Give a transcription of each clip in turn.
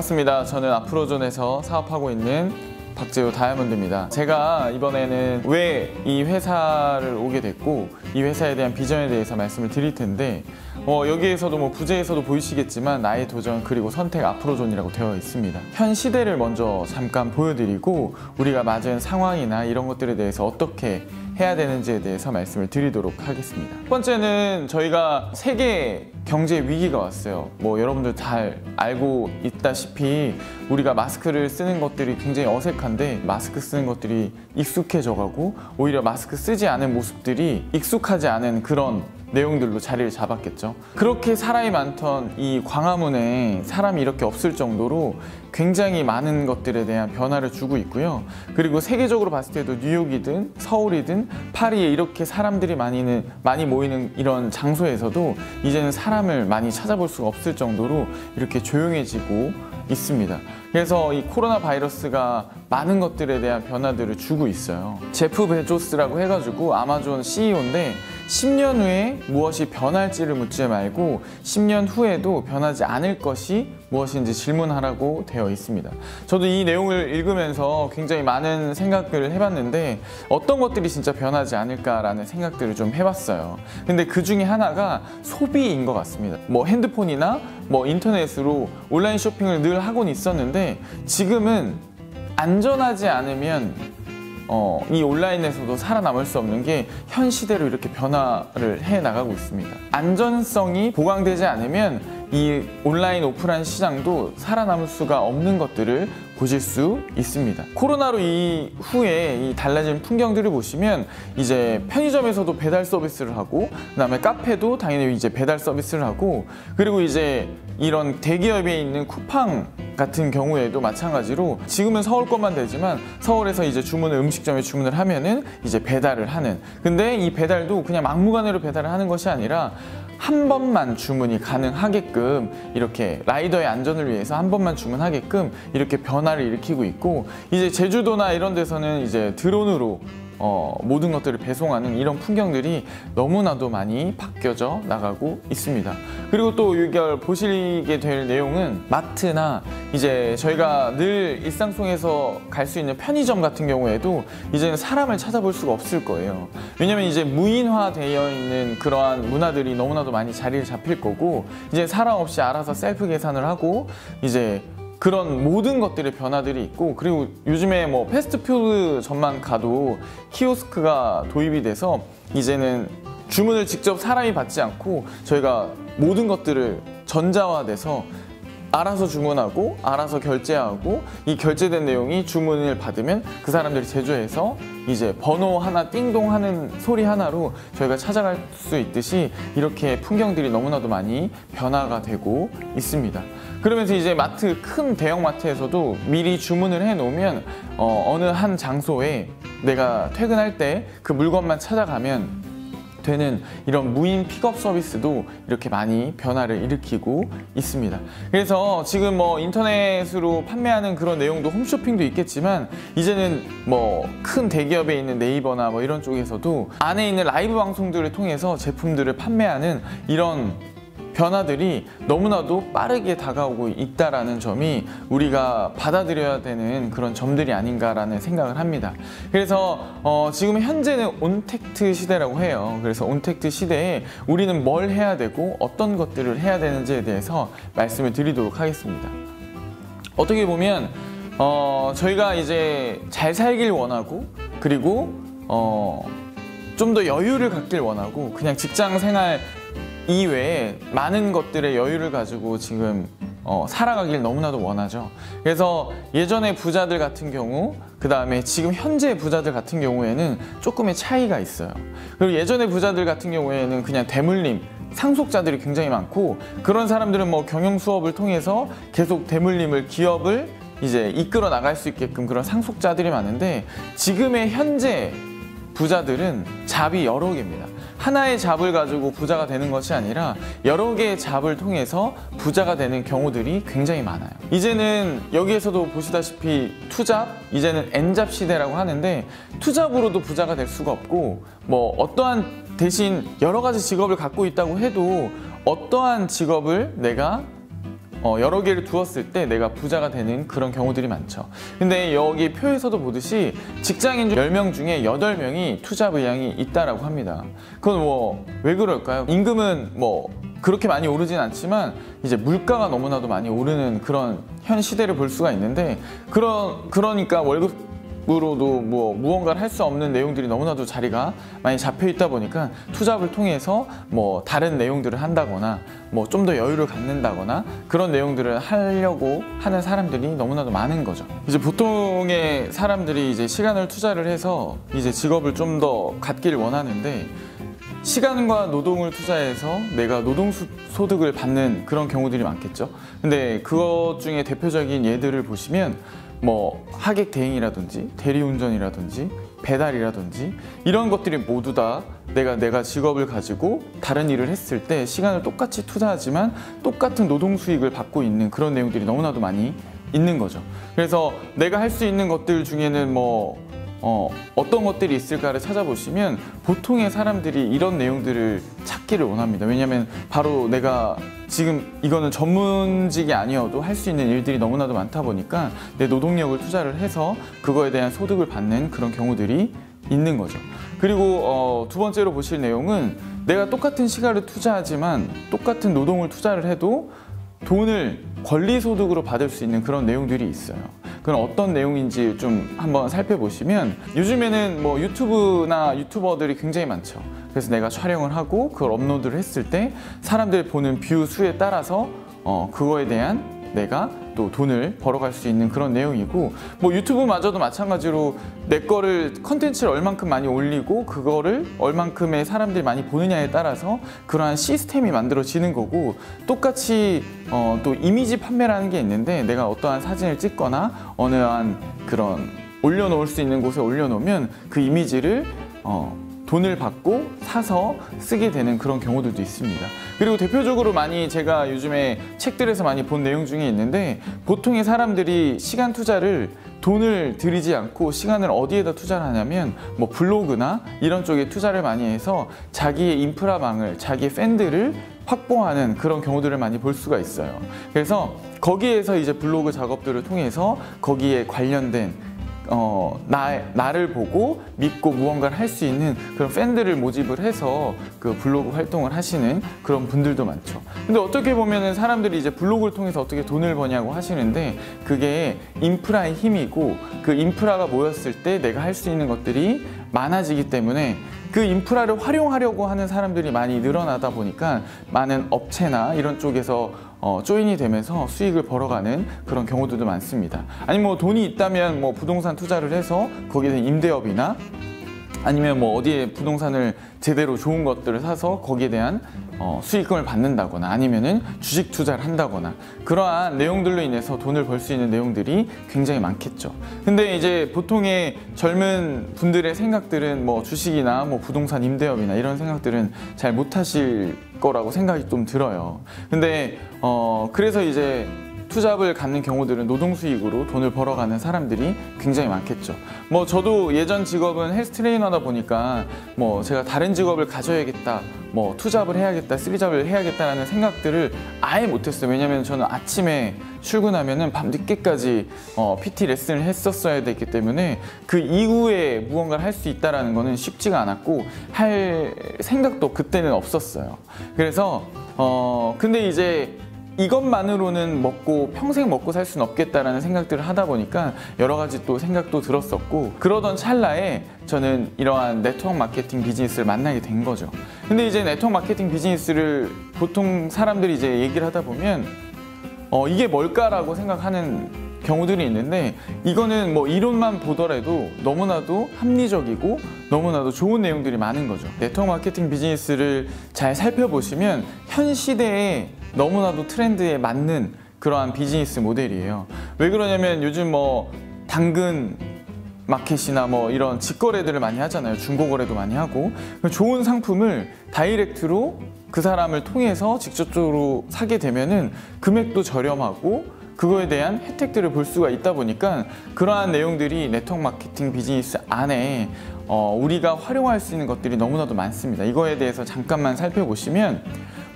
반갑습니다. 저는 아프로존에서 사업하고 있는 박재호 다이아몬드입니다. 제가 이번에는 왜 이 회사를 오게 됐고 이 회사에 대한 비전에 대해서 말씀을 드릴 텐데 여기에서도 부제에서도 보이시겠지만 나의 도전 그리고 선택 아프로존이라고 되어 있습니다. 현 시대를 먼저 잠깐 보여드리고 우리가 맞은 상황이나 이런 것들에 대해서 어떻게 해야 되는지에 대해서 말씀을 드리도록 하겠습니다. 첫 번째는 저희가 세계 경제 위기가 왔어요. 여러분들 잘 알고 있다시피 우리가 마스크를 쓰는 것들이 굉장히 어색한데 마스크 쓰는 것들이 익숙해져 가고 오히려 마스크 쓰지 않은 모습들이 익숙하지 않은 그런 내용들로 자리를 잡았겠죠. 그렇게 사람이 많던 이 광화문에 사람이 이렇게 없을 정도로 굉장히 많은 것들에 대한 변화를 주고 있고요. 그리고 세계적으로 봤을 때도 뉴욕이든 서울이든 파리에 이렇게 사람들이 많이 모이는 이런 장소에서도 이제는 사람을 많이 찾아볼 수가 없을 정도로 이렇게 조용해지고 있습니다. 그래서 이 코로나 바이러스가 많은 것들에 대한 변화들을 주고 있어요. 제프 베조스라고 해가지고 아마존 CEO인데 10년 후에 무엇이 변할지를 묻지 말고 10년 후에도 변하지 않을 것이 무엇인지 질문하라고 되어 있습니다. 저도 이 내용을 읽으면서 굉장히 많은 생각들을 해봤는데 어떤 것들이 진짜 변하지 않을까라는 생각들을 좀 해봤어요. 근데 그 중에 하나가 소비인 것 같습니다. 핸드폰이나 인터넷으로 온라인 쇼핑을 늘 하곤 있었는데 지금은 안전하지 않으면 이 온라인에서도 살아남을 수 없는 게 현 시대로 이렇게 변화를 해 나가고 있습니다. 안전성이 보강되지 않으면 이 온라인 오프라인 시장도 살아남을 수가 없는 것들을 보실 수 있습니다. 코로나로 이후에 이 달라진 풍경들을 보시면 이제 편의점에서도 배달 서비스를 하고 그다음에 카페도 당연히 이제 배달 서비스를 하고 그리고 이제 이런 대기업에 있는 쿠팡 같은 경우에도 마찬가지로 지금은 서울 것만 되지만 서울에서 이제 음식점에 주문을 하면은 이제 배달을 하는 근데 이 배달도 그냥 막무가내로 배달을 하는 것이 아니라 한 번만 주문이 가능하게끔 이렇게 라이더의 안전을 위해서 한 번만 주문하게끔 이렇게 변화를 일으키고 있고 이제 제주도나 이런 데서는 이제 드론으로 모든 것들을 배송하는 이런 풍경들이 너무나도 많이 바뀌어져 나가고 있습니다. 그리고 또 이걸 보시게 될 내용은 마트나 이제 저희가 늘 일상 속에서 갈 수 있는 편의점 같은 경우에도 이제는 사람을 찾아볼 수가 없을 거예요. 왜냐면 이제 무인화되어 있는 그러한 문화들이 너무나도 많이 자리를 잡힐 거고 이제 사람 없이 알아서 셀프 계산을 하고 이제 그런 모든 것들의 변화들이 있고 그리고 요즘에 패스트푸드점만 가도 키오스크가 도입이 돼서 이제는 주문을 직접 사람이 받지 않고 저희가 모든 것들을 전자화돼서 알아서 주문하고 알아서 결제하고 이 결제된 내용이 주문을 받으면 그 사람들이 제조해서 이제 번호 하나 띵동 하는 소리 하나로 저희가 찾아갈 수 있듯이 이렇게 풍경들이 너무나도 많이 변화가 되고 있습니다. 그러면서 이제 큰 대형 마트에서도 미리 주문을 해 놓으면 어느 한 장소에 내가 퇴근할 때 그 물건만 찾아가면 되는 이런 무인 픽업 서비스도 이렇게 많이 변화를 일으키고 있습니다. 그래서 지금 인터넷으로 판매하는 그런 내용도 홈쇼핑도 있겠지만 이제는 큰 대기업에 있는 네이버나 이런 쪽에서도 안에 있는 라이브 방송들을 통해서 제품들을 판매하는 이런 변화들이 너무나도 빠르게 다가오고 있다라는 점이 우리가 받아들여야 되는 그런 점들이 아닌가라는 생각을 합니다. 그래서 지금 현재는 온택트 시대라고 해요. 그래서 온택트 시대에 우리는 뭘 해야 되고 어떤 것들을 해야 되는지에 대해서 말씀을 드리도록 하겠습니다. 어떻게 보면 저희가 이제 잘 살길 원하고 그리고 좀 더 여유를 갖길 원하고 그냥 직장 생활 이외에 많은 것들의 여유를 가지고 지금 살아가길 너무나도 원하죠. 그래서 예전의 부자들 같은 경우 그 다음에 지금 현재 부자들 같은 경우에는 조금의 차이가 있어요. 그리고 예전의 부자들 같은 경우에는 그냥 대물림 상속자들이 굉장히 많고 그런 사람들은 경영 수업을 통해서 계속 기업을 이제 이끌어 나갈 수 있게끔 그런 상속자들이 많은데 지금의 현재 부자들은 잡이 여러 개입니다. 하나의 잡을 가지고 부자가 되는 것이 아니라 여러 개의 잡을 통해서 부자가 되는 경우들이 굉장히 많아요. 이제는 여기에서도 보시다시피 투잡, 이제는 N잡 시대라고 하는데 투잡으로도 부자가 될 수가 없고 어떠한 대신 여러 가지 직업을 갖고 있다고 해도 어떠한 직업을 내가 여러 개를 두었을 때 내가 부자가 되는 그런 경우들이 많죠. 근데 여기 표에서도 보듯이 직장인 10명 중에 8명이 투자 의향이 있다라고 합니다. 그건 뭐 왜 그럴까요? 임금은 뭐 그렇게 많이 오르진 않지만 이제 물가가 너무나도 많이 오르는 그런 현 시대를 볼 수가 있는데, 그러니까 월급으로도 뭐 무언가를 할 수 없는 내용들이 너무나도 자리가 많이 잡혀 있다 보니까 투잡을 통해서 뭐 다른 내용들을 한다거나 뭐 좀 더 여유를 갖는다거나 그런 내용들을 하려고 하는 사람들이 너무나도 많은 거죠. 이제 보통의 사람들이 이제 시간을 투자를 해서 이제 직업을 좀 더 갖기를 원하는데, 시간과 노동을 투자해서 내가 노동소득을 받는 그런 경우들이 많겠죠. 근데 그것 중에 대표적인 예들을 보시면 뭐 하객 대행이라든지 대리운전이라든지 배달이라든지 이런 것들이 모두 다 내가 직업을 가지고 다른 일을 했을 때 시간을 똑같이 투자하지만 똑같은 노동 수익을 받고 있는 그런 내용들이 너무나도 많이 있는 거죠. 그래서 내가 할 수 있는 것들 중에는 뭐 어떤 것들이 있을까를 찾아보시면 보통의 사람들이 이런 내용들을 찾기를 원합니다. 왜냐하면 바로 내가 지금 이거는 전문직이 아니어도 할 수 있는 일들이 너무나도 많다 보니까 내 노동력을 투자를 해서 그거에 대한 소득을 받는 그런 경우들이 있는 거죠. 그리고 두 번째로 보실 내용은 내가 똑같은 시간을 투자하지만 똑같은 노동을 투자를 해도 돈을 권리소득으로 받을 수 있는 그런 내용들이 있어요. 그건 어떤 내용인지 좀 한번 살펴보시면, 요즘에는 뭐 유튜브나 유튜버들이 굉장히 많죠. 그래서 내가 촬영을 하고 그걸 업로드를 했을 때 사람들이 보는 뷰 수에 따라서 그거에 대한 내가 또 돈을 벌어갈 수 있는 그런 내용이고, 뭐 유튜브마저도 마찬가지로 내 거를 컨텐츠를 얼만큼 많이 올리고 그거를 얼만큼의 사람들이 많이 보느냐에 따라서 그러한 시스템이 만들어지는 거고, 똑같이 또 이미지 판매라는 게 있는데, 내가 어떠한 사진을 찍거나 어느 한 그런 올려놓을 수 있는 곳에 올려놓으면 그 이미지를 돈을 받고 사서 쓰게 되는 그런 경우들도 있습니다. 그리고 대표적으로 많이 제가 요즘에 책들에서 많이 본 내용 중에 있는데, 보통의 사람들이 시간 투자를 돈을 들이지 않고 시간을 어디에다 투자를 하냐면 뭐 블로그나 이런 쪽에 투자를 많이 해서 자기의 인프라망을, 자기의 팬들을 확보하는 그런 경우들을 많이 볼 수가 있어요. 그래서 거기에서 이제 블로그 작업들을 통해서 거기에 관련된 나를 보고 믿고 무언가를 할 수 있는 그런 팬들을 모집을 해서 그 블로그 활동을 하시는 그런 분들도 많죠. 근데 어떻게 보면은 사람들이 이제 블로그를 통해서 어떻게 돈을 버냐고 하시는데, 그게 인프라의 힘이고, 그 인프라가 모였을 때 내가 할 수 있는 것들이 많아지기 때문에 그 인프라를 활용하려고 하는 사람들이 많이 늘어나다 보니까 많은 업체나 이런 쪽에서 조인이 되면서 수익을 벌어가는 그런 경우들도 많습니다. 아니면 뭐 돈이 있다면 뭐 부동산 투자를 해서 거기에 대한 임대업이나 아니면 뭐 어디에 부동산을 제대로 좋은 것들을 사서 거기에 대한 수익금을 받는다거나 아니면은 주식 투자를 한다거나 그러한 내용들로 인해서 돈을 벌 수 있는 내용들이 굉장히 많겠죠. 근데 이제 보통의 젊은 분들의 생각들은 뭐 주식이나 뭐 부동산 임대업이나 이런 생각들은 잘 못하실 거라고 생각이 좀 들어요. 근데 그래서 이제 투잡을 갖는 경우들은 노동 수익으로 돈을 벌어가는 사람들이 굉장히 많겠죠. 뭐 저도 예전 직업은 헬스 트레이너다 보니까 뭐 제가 다른 직업을 가져야겠다, 뭐 투잡을 해야겠다, 쓰리잡을 해야겠다라는 생각들을 아예 못했어요. 왜냐면 저는 아침에 출근하면은 밤 늦게까지 PT 레슨을 했었어야 됐기 때문에 그 이후에 무언가를 할 수 있다라는 거는 쉽지가 않았고 할 생각도 그때는 없었어요. 그래서 근데 이제 이것만으로는 평생 먹고 살 수는 없겠다라는 생각들을 하다 보니까 여러 가지 또 생각도 들었었고, 그러던 찰나에 저는 이러한 네트워크 마케팅 비즈니스를 만나게 된 거죠. 근데 이제 네트워크 마케팅 비즈니스를 보통 사람들이 이제 얘기를 하다 보면 이게 뭘까라고 생각하는 경우들이 있는데, 이거는 뭐 이론만 보더라도 너무나도 합리적이고 너무나도 좋은 내용들이 많은 거죠. 네트워크 마케팅 비즈니스를 잘 살펴보시면 현 시대에 너무나도 트렌드에 맞는 그러한 비즈니스 모델이에요. 왜 그러냐면 요즘 뭐 당근 마켓이나 뭐 이런 직거래들을 많이 하잖아요. 중고거래도 많이 하고, 좋은 상품을 다이렉트로 그 사람을 통해서 직접적으로 사게 되면은 금액도 저렴하고 그거에 대한 혜택들을 볼 수가 있다 보니까 그러한 내용들이 네트워크 마케팅 비즈니스 안에 우리가 활용할 수 있는 것들이 너무나도 많습니다. 이거에 대해서 잠깐만 살펴보시면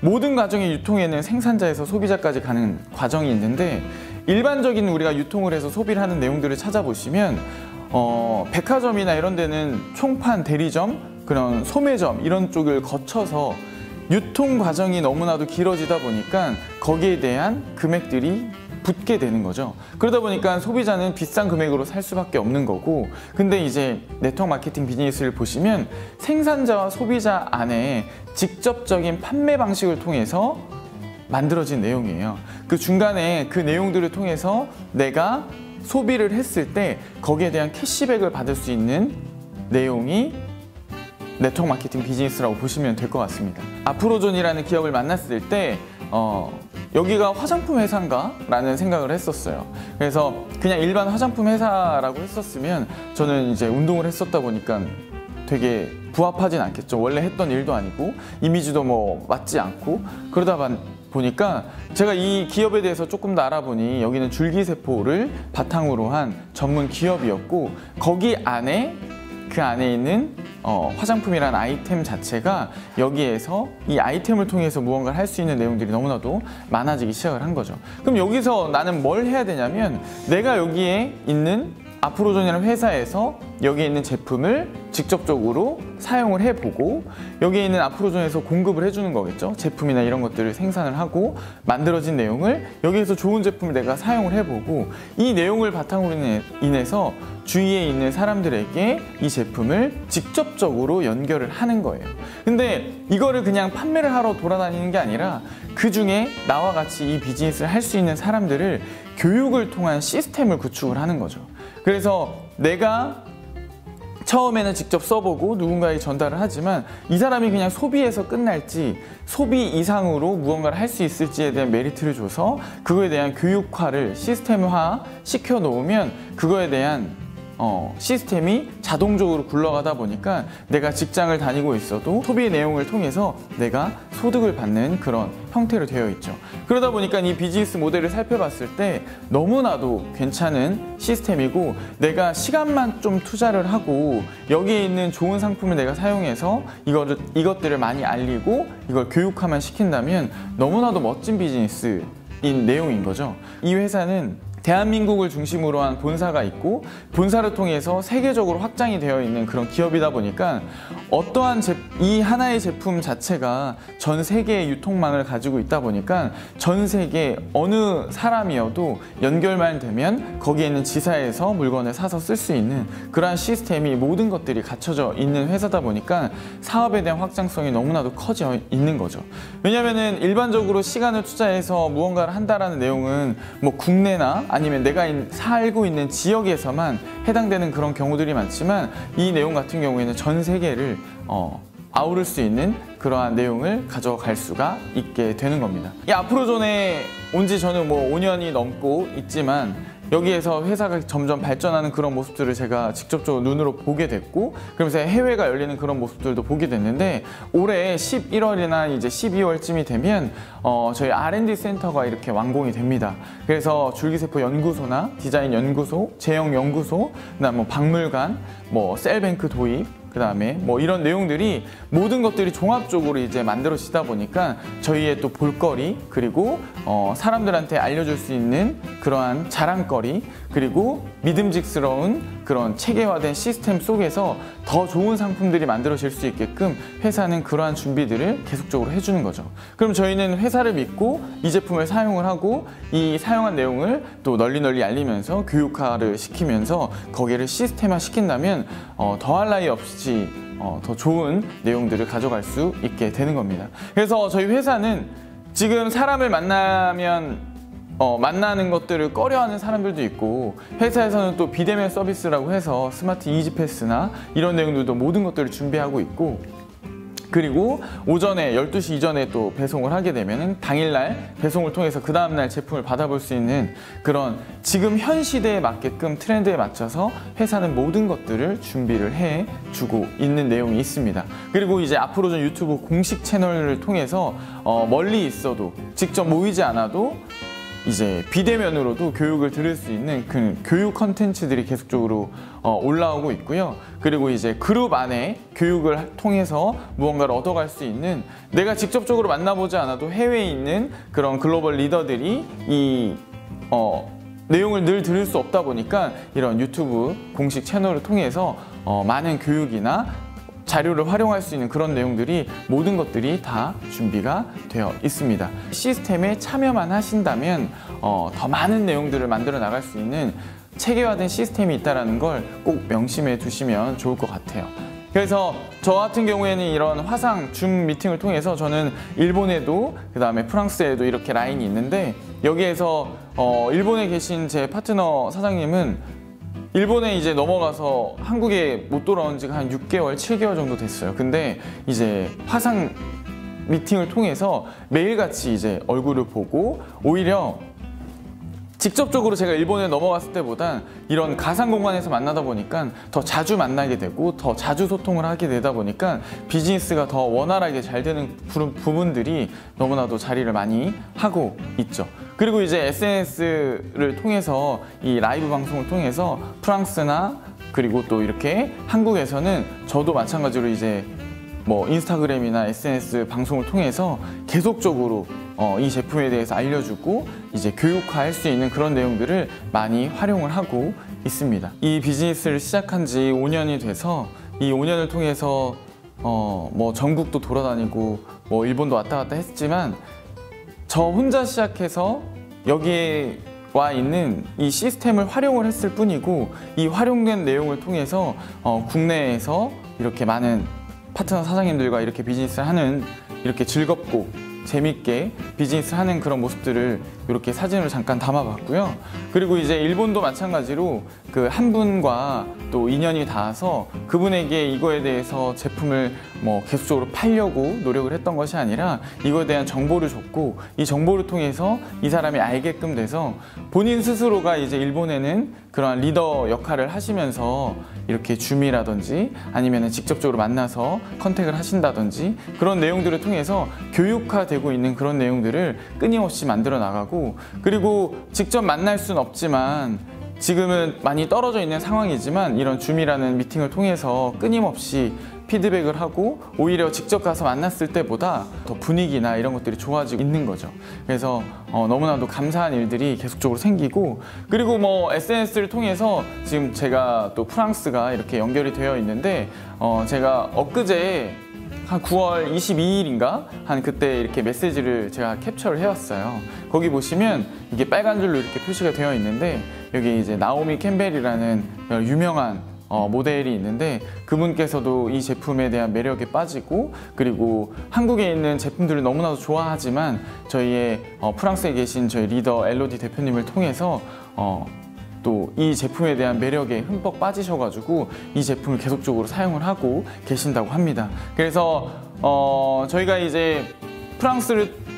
모든 과정의 유통에는 생산자에서 소비자까지 가는 과정이 있는데, 일반적인 우리가 유통을 해서 소비를 하는 내용들을 찾아보시면 백화점이나 이런 데는 총판, 대리점, 그런 소매점 이런 쪽을 거쳐서 유통 과정이 너무나도 길어지다 보니까 거기에 대한 금액들이 붙게 되는 거죠. 그러다 보니까 소비자는 비싼 금액으로 살 수밖에 없는 거고, 근데 이제 네트워크 마케팅 비즈니스를 보시면 생산자와 소비자 안에 직접적인 판매 방식을 통해서 만들어진 내용이에요. 그 중간에 그 내용들을 통해서 내가 소비를 했을 때 거기에 대한 캐시백을 받을 수 있는 내용이 네트워크 마케팅 비즈니스라고 보시면 될 것 같습니다. 아프로존이라는 기업을 만났을 때 여기가 화장품 회사인가? 라는 생각을 했었어요. 그래서 그냥 일반 화장품 회사라고 했었으면 저는 이제 운동을 했었다 보니까 되게 부합하진 않겠죠. 원래 했던 일도 아니고 이미지도 뭐 맞지 않고, 그러다 보니까 제가 이 기업에 대해서 조금 더 알아보니 여기는 줄기세포를 바탕으로 한 전문 기업이었고, 거기 안에 그 안에 있는 화장품이라는 아이템 자체가 여기에서 이 아이템을 통해서 무언가를 할 수 있는 내용들이 너무나도 많아지기 시작을 한 거죠. 그럼 여기서 나는 뭘 해야 되냐면, 내가 여기에 있는 아프로존이라는 회사에서 여기에 있는 제품을 직접적으로 사용을 해보고, 여기에 있는 아프로존에서 공급을 해주는 거겠죠. 제품이나 이런 것들을 생산을 하고 만들어진 내용을 여기에서 좋은 제품을 내가 사용을 해보고, 이 내용을 바탕으로 인해서 주위에 있는 사람들에게 이 제품을 직접적으로 연결을 하는 거예요. 근데 이거를 그냥 판매를 하러 돌아다니는 게 아니라 그 중에 나와 같이 이 비즈니스를 할 수 있는 사람들을 교육을 통한 시스템을 구축을 하는 거죠. 그래서 내가 처음에는 직접 써보고 누군가에게 전달을 하지만 이 사람이 그냥 소비해서 끝날지 소비 이상으로 무언가를 할 수 있을지에 대한 메리트를 줘서 그거에 대한 교육화를 시스템화 시켜 놓으면 그거에 대한 시스템이 자동적으로 굴러가다 보니까 내가 직장을 다니고 있어도 소비의 내용을 통해서 내가 소득을 받는 그런 형태로 되어 있죠. 그러다 보니까 이 비즈니스 모델을 살펴봤을 때 너무나도 괜찮은 시스템이고, 내가 시간만 좀 투자를 하고 여기에 있는 좋은 상품을 내가 사용해서 이것들을 많이 알리고 이걸 교육화만 시킨다면 너무나도 멋진 비즈니스인 내용인 거죠. 이 회사는 대한민국을 중심으로 한 본사가 있고 본사를 통해서 세계적으로 확장이 되어 있는 그런 기업이다 보니까 어떠한 이 하나의 제품 자체가 전 세계의 유통망을 가지고 있다 보니까 전 세계 어느 사람이어도 연결만 되면 거기에 있는 지사에서 물건을 사서 쓸 수 있는 그러한 시스템이 모든 것들이 갖춰져 있는 회사다 보니까 사업에 대한 확장성이 너무나도 커져 있는 거죠. 왜냐면은 일반적으로 시간을 투자해서 무언가를 한다라는 내용은 뭐 국내나 아니면 내가 살고 있는 지역에서만 해당되는 그런 경우들이 많지만 이 내용 같은 경우에는 전 세계를 아우를 수 있는 그러한 내용을 가져갈 수가 있게 되는 겁니다. 이 아프로존에 온 지 저는 뭐 5년이 넘고 있지만 여기에서 회사가 점점 발전하는 그런 모습들을 제가 직접적으로 눈으로 보게 됐고, 그러면서 해외가 열리는 그런 모습들도 보게 됐는데, 올해 11월이나 이제 12월쯤이 되면 저희 R&D 센터가 이렇게 완공이 됩니다. 그래서 줄기세포 연구소나 디자인 연구소, 제형 연구소, 그다음 뭐 박물관, 뭐 셀뱅크 도입, 그 다음에 뭐 이런 내용들이 모든 것들이 종합적으로 이제 만들어지다 보니까 저희의 또 볼거리, 그리고 사람들한테 알려줄 수 있는 그러한 자랑거리, 그리고 믿음직스러운 그런 체계화된 시스템 속에서 더 좋은 상품들이 만들어질 수 있게끔 회사는 그러한 준비들을 계속적으로 해주는 거죠. 그럼 저희는 회사를 믿고 이 제품을 사용을 하고 이 사용한 내용을 또 널리 알리면서 교육화를 시키면서 거기를 시스템화 시킨다면 더할 나위 없이 더 좋은 내용들을 가져갈 수 있게 되는 겁니다. 그래서 저희 회사는 지금 사람을 만나는 것들을 꺼려하는 사람들도 있고, 회사에서는 또 비대면 서비스라고 해서 스마트 이지패스나 이런 내용들도 모든 것들을 준비하고 있고, 그리고 오전에 12시 이전에 또 배송을 하게 되면 당일날 배송을 통해서 그 다음날 제품을 받아볼 수 있는 그런 지금 현 시대에 맞게끔 트렌드에 맞춰서 회사는 모든 것들을 준비를 해주고 있는 내용이 있습니다. 그리고 이제 아프로존 유튜브 공식 채널을 통해서 멀리 있어도 직접 모이지 않아도 이제 비대면으로도 교육을 들을 수 있는 그 교육 컨텐츠들이 계속적으로 올라오고 있고요. 그리고 이제 그룹 안에 교육을 통해서 무언가를 얻어갈 수 있는, 내가 직접적으로 만나보지 않아도 해외에 있는 그런 글로벌 리더들이 이 내용을 늘 들을 수 없다 보니까 이런 유튜브 공식 채널을 통해서 많은 교육이나 자료를 활용할 수 있는 그런 내용들이, 모든 것들이 다 준비가 되어 있습니다. 시스템에 참여만 하신다면 더 많은 내용들을 만들어 나갈 수 있는 체계화된 시스템이 있다는 걸 꼭 명심해 두시면 좋을 것 같아요. 그래서 저 같은 경우에는 이런 화상 줌 미팅을 통해서 저는 일본에도 그 다음에 프랑스에도 이렇게 라인이 있는데, 여기에서 일본에 계신 제 파트너 사장님은 일본에 이제 넘어가서 한국에 못 돌아온 지가 한 6개월, 7개월 정도 됐어요. 근데 이제 화상 미팅을 통해서 매일같이 이제 얼굴을 보고, 오히려 직접적으로 제가 일본에 넘어갔을 때보다 이런 가상 공간에서 만나다 보니까 더 자주 만나게 되고 더 자주 소통을 하게 되다 보니까 비즈니스가 더 원활하게 잘 되는 부분들이 너무나도 자리를 많이 하고 있죠. 그리고 이제 SNS를 통해서, 이 라이브 방송을 통해서 프랑스나 그리고 또 이렇게 한국에서는 저도 마찬가지로 이제 뭐 인스타그램이나 SNS 방송을 통해서 계속적으로 이 제품에 대해서 알려주고 이제 교육화할 수 있는 그런 내용들을 많이 활용을 하고 있습니다. 이 비즈니스를 시작한 지 5년이 돼서 이 5년을 통해서 뭐 전국도 돌아다니고 뭐 일본도 왔다 갔다 했지만, 저 혼자 시작해서 여기에 와 있는 이 시스템을 활용을 했을 뿐이고, 이 활용된 내용을 통해서 국내에서 이렇게 많은 파트너 사장님들과 이렇게 비즈니스를 하는, 이렇게 즐겁고 재밌게 비즈니스를 하는 그런 모습들을 이렇게 사진으로 잠깐 담아봤고요. 그리고 이제 일본도 마찬가지로 그 한 분과 또 인연이 닿아서 그분에게 이거에 대해서 제품을 뭐 계속적으로 팔려고 노력을 했던 것이 아니라, 이거에 대한 정보를 줬고, 이 정보를 통해서 이 사람이 알게끔 돼서 본인 스스로가 이제 일본에는 그러한 리더 역할을 하시면서 이렇게 줌이라든지 아니면 직접적으로 만나서 컨택을 하신다든지 그런 내용들을 통해서 교육화되고 있는 그런 내용들을 끊임없이 만들어 나가고, 그리고 직접 만날 수는 없지만 지금은 많이 떨어져 있는 상황이지만 이런 줌이라는 미팅을 통해서 끊임없이 피드백을 하고, 오히려 직접 가서 만났을 때보다 더 분위기나 이런 것들이 좋아지고 있는 거죠. 그래서 너무나도 감사한 일들이 계속적으로 생기고, 그리고 뭐 SNS를 통해서 지금 제가 또 프랑스가 이렇게 연결이 되어 있는데, 제가 엊그제 한 9월 22일인가? 한 그때 이렇게 메시지를 제가 캡처를 해왔어요. 거기 보시면 이게 빨간 줄로 이렇게 표시가 되어 있는데, 여기 이제 나오미 캠벨이라는 유명한 모델이 있는데, 그분께서도 이 제품에 대한 매력에 빠지고, 그리고 한국에 있는 제품들을 너무나도 좋아하지만 저희의 프랑스에 계신 저희 리더 엘로디 대표님을 통해서 또 이 제품에 대한 매력에 흠뻑 빠지셔가지고 이 제품을 계속적으로 사용을 하고 계신다고 합니다. 그래서 저희가 이제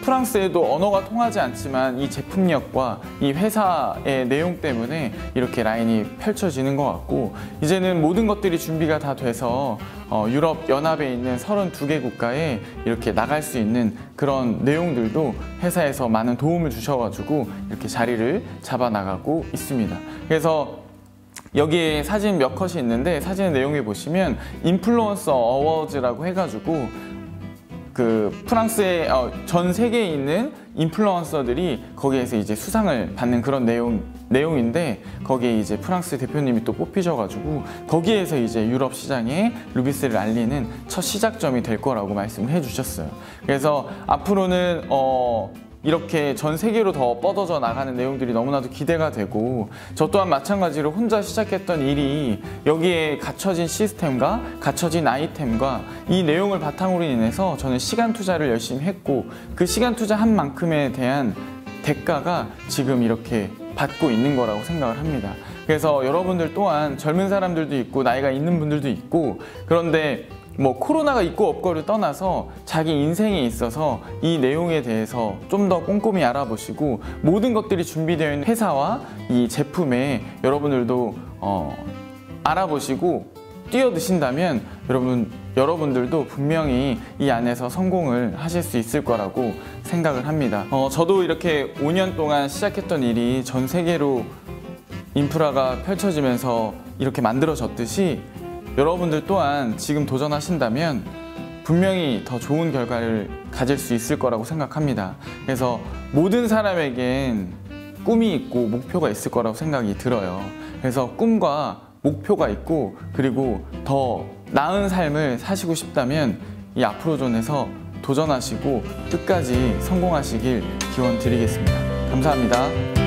프랑스에도 언어가 통하지 않지만 이 제품력과 이 회사의 내용 때문에 이렇게 라인이 펼쳐지는 것 같고, 이제는 모든 것들이 준비가 다 돼서 유럽 연합에 있는 32개 국가에 이렇게 나갈 수 있는 그런 내용들도 회사에서 많은 도움을 주셔가지고 이렇게 자리를 잡아 나가고 있습니다. 그래서 여기에 사진 몇 컷이 있는데, 사진의 내용에 보시면 인플루언서 어워즈라고 해가지고 그 프랑스의 전 세계에 있는 인플루언서들이 거기에서 이제 수상을 받는 그런 내용인데, 거기에 이제 프랑스 대표님이 또 뽑히셔가지고 거기에서 이제 유럽 시장에 루비스를 알리는 첫 시작점이 될 거라고 말씀을 해주셨어요. 그래서 앞으로는 이렇게 전 세계로 더 뻗어져 나가는 내용들이 너무나도 기대가 되고, 저 또한 마찬가지로 혼자 시작했던 일이 여기에 갖춰진 시스템과 갖춰진 아이템과 이 내용을 바탕으로 인해서 저는 시간 투자를 열심히 했고, 그 시간 투자한 만큼에 대한 대가가 지금 이렇게 받고 있는 거라고 생각을 합니다. 그래서 여러분들 또한 젊은 사람들도 있고 나이가 있는 분들도 있고, 그런데 뭐 코로나가 있고 없고를 떠나서 자기 인생에 있어서 이 내용에 대해서 좀 더 꼼꼼히 알아보시고, 모든 것들이 준비되어 있는 회사와 이 제품에 여러분들도 알아보시고 뛰어드신다면 여러분 여러분들도 분명히 이 안에서 성공을 하실 수 있을 거라고 생각을 합니다. 저도 이렇게 5년 동안 시작했던 일이 전 세계로 인프라가 펼쳐지면서 이렇게 만들어졌듯이 여러분들 또한 지금 도전하신다면 분명히 더 좋은 결과를 가질 수 있을 거라고 생각합니다. 그래서 모든 사람에겐 꿈이 있고 목표가 있을 거라고 생각이 들어요. 그래서 꿈과 목표가 있고 그리고 더 나은 삶을 사시고 싶다면 이 앞으로존에서 도전하시고 끝까지 성공하시길 기원 드리겠습니다. 감사합니다.